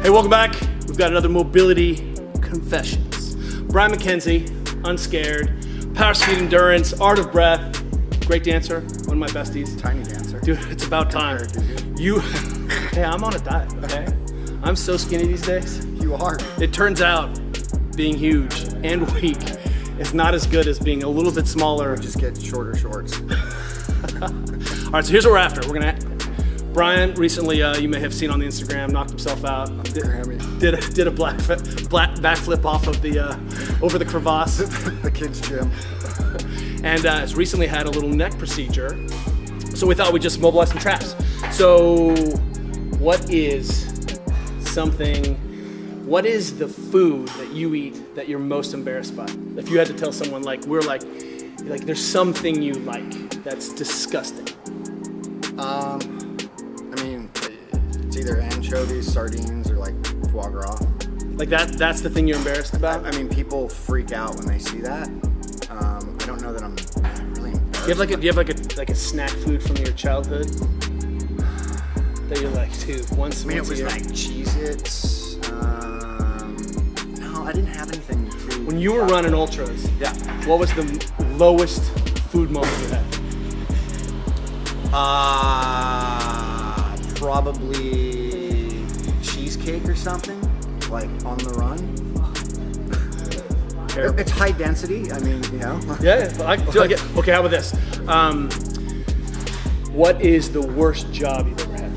Hey, welcome back. We've got another Mobility Confessions. Brian MacKenzie, unscared, power, speed, endurance, art of breath, great dancer, one of my besties. Tiny dancer. Dude, it's about time. Hey, I'm on a diet, okay? I'm so skinny these days. You are. It turns out being huge and weak is not as good as being a little bit smaller. Just get shorter shorts. All right, so here's what we're after. Brian recently, you may have seen on the Instagram, knocked himself out. Did a backflip off of the over the crevasse. The kids' gym. And has recently had a little neck procedure. So we thought we'd just mobilize some traps. So what is the food that you eat that you're most embarrassed by? If you had to tell someone, like there's something you like that's disgusting. I mean, it's either anchovies, sardines, or like foie gras. Like that's the thing you're embarrassed about? I mean, people freak out when they see that. I don't know that I'm really embarrassed. Do you have like a snack food from your childhood that you're like, dude, once a year? It was like Cheez-Its. No, I didn't have anything too. When you were running ultras, yeah, what was the lowest food moment you had? Probably cheesecake or something, like on the run. It's high density. I mean, you know. Yeah, I get. Okay, how about this? What is the worst job you've ever had?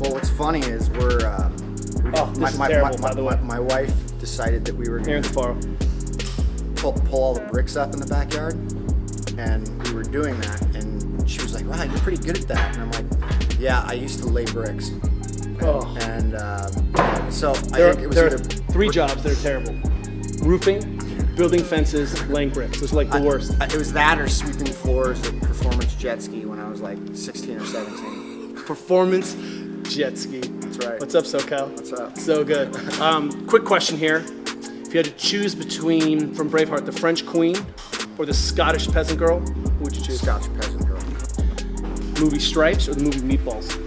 Well, what's funny is my wife decided that we were going to pull all the bricks up in the backyard, and we were doing that, and she was like, "Wow, you're pretty good at that," and I'm like, "Yeah, I used to lay bricks." And so I think it was there are three jobs that are terrible: roofing, building fences, laying bricks. It's like the worst. It was that or sweeping floors at Performance Jet Ski when I was like 16 or 17. Performance Jet Ski. That's right. What's up, SoCal? What's up? So good. Quick question here. If you had to choose between, from Braveheart, the French Queen or the Scottish Peasant Girl, who would you choose? Scottish Peasant Girl. Movie Stripes or the movie Meatballs?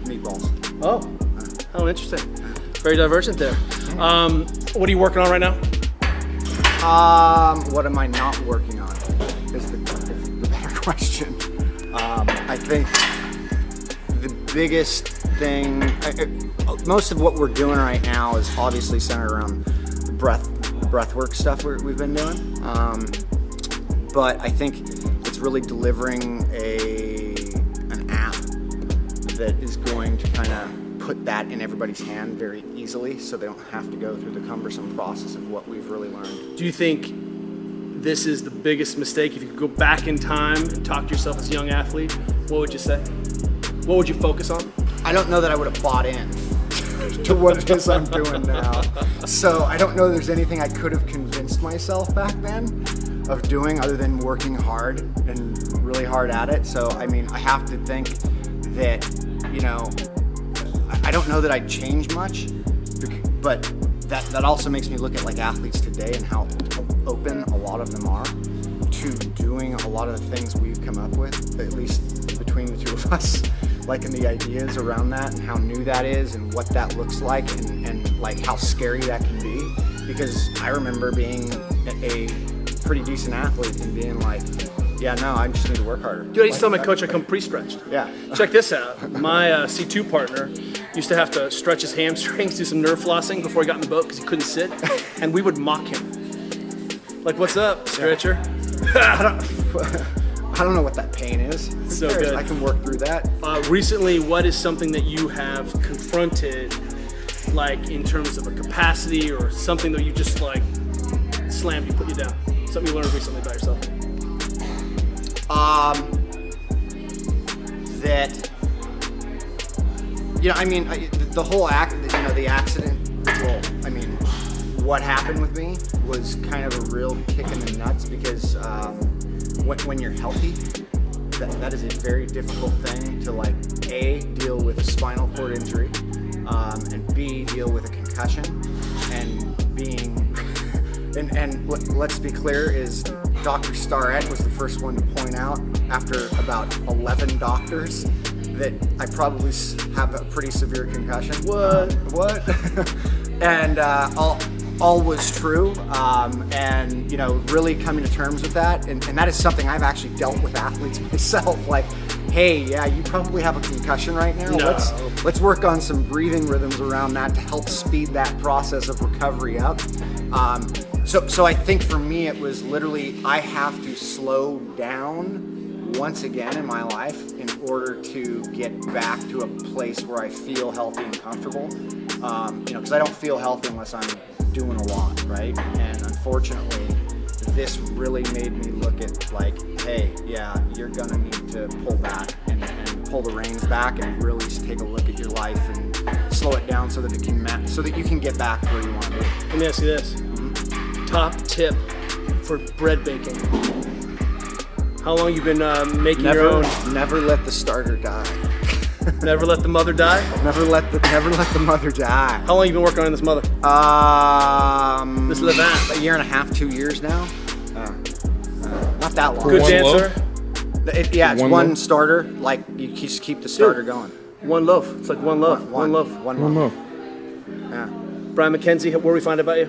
Meatballs. Oh, interesting. Very divergent there. What are you working on right now? What am I not working on is the better question. I think the biggest thing, most of what we're doing right now is obviously centered around the breathwork stuff we've been doing. But I think it's really delivering an app that is going to kind of put that in everybody's hand very easily, so they don't have to go through the cumbersome process of what we've really learned. Do you think this is the biggest mistake? If you could go back in time and talk to yourself as a young athlete, what would you say? What would you focus on? I don't know that I would have bought in to what it is I'm doing now. So I don't know there's anything I could have convinced myself back then of doing other than working hard and really hard at it. So, I mean, I have to think that, you know, I don't know that I'd change much, but that also makes me look at like athletes today and how open a lot of them are to doing a lot of the things we've come up with, at least between the two of us, like in the ideas around that and how new that is and what that looks like and like how scary that can be. Because I remember being a pretty decent athlete and being like, yeah, no, I just need to work harder. Dude, I used to tell my coach I come pre-stretched. Yeah. Check this out. My C2 partner used to have to stretch his hamstrings, do some nerve flossing before he got in the boat because he couldn't sit, and we would mock him. Like, what's up, stretcher? I don't know what that pain is. It's so good. I can work through that. Recently, what is something that you have confronted, like in terms of a capacity or something that you just like slammed you, put you down? Something you learned recently about yourself? That, you know, I mean, the whole the accident, well, I mean, what happened with me was kind of a real kick in the nuts because when you're healthy, that is a very difficult thing to like, A, deal with a spinal cord injury, and B, deal with a concussion, and being, and let's be clear, is Dr. Starrett was the first one to point out, after about 11 doctors, that I probably have a pretty severe concussion. What? And all was true. And, you know, really coming to terms with that. And that is something I've actually dealt with athletes myself. Like, hey, yeah, you probably have a concussion right now. No. Let's work on some breathing rhythms around that to help speed that process of recovery up. So I think for me, it was literally, I have to slow down once again in my life in order to get back to a place where I feel healthy and comfortable. You know, because I don't feel healthy unless I'm doing a lot, right? And unfortunately, this really made me look at like, hey, yeah, you're gonna need to pull back and pull the reins back and really take a look at your life and slow it down so that it can so that you can get back where you want to be. Let me ask you this. Top tip for bread baking. How long you been making your own? Never let the starter die. Never let the mother die? Never let the mother die. How long you been working on this mother? This Levant? A year and a half, 2 years now. Not that long. Good One dancer? It's one starter. Like, you just keep the starter going. One loaf. It's like one loaf. One loaf. One loaf. Yeah. Brian MacKenzie, where we find about you?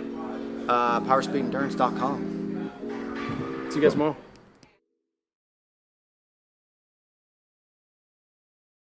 Powerspeedendurance.com. See you guys tomorrow.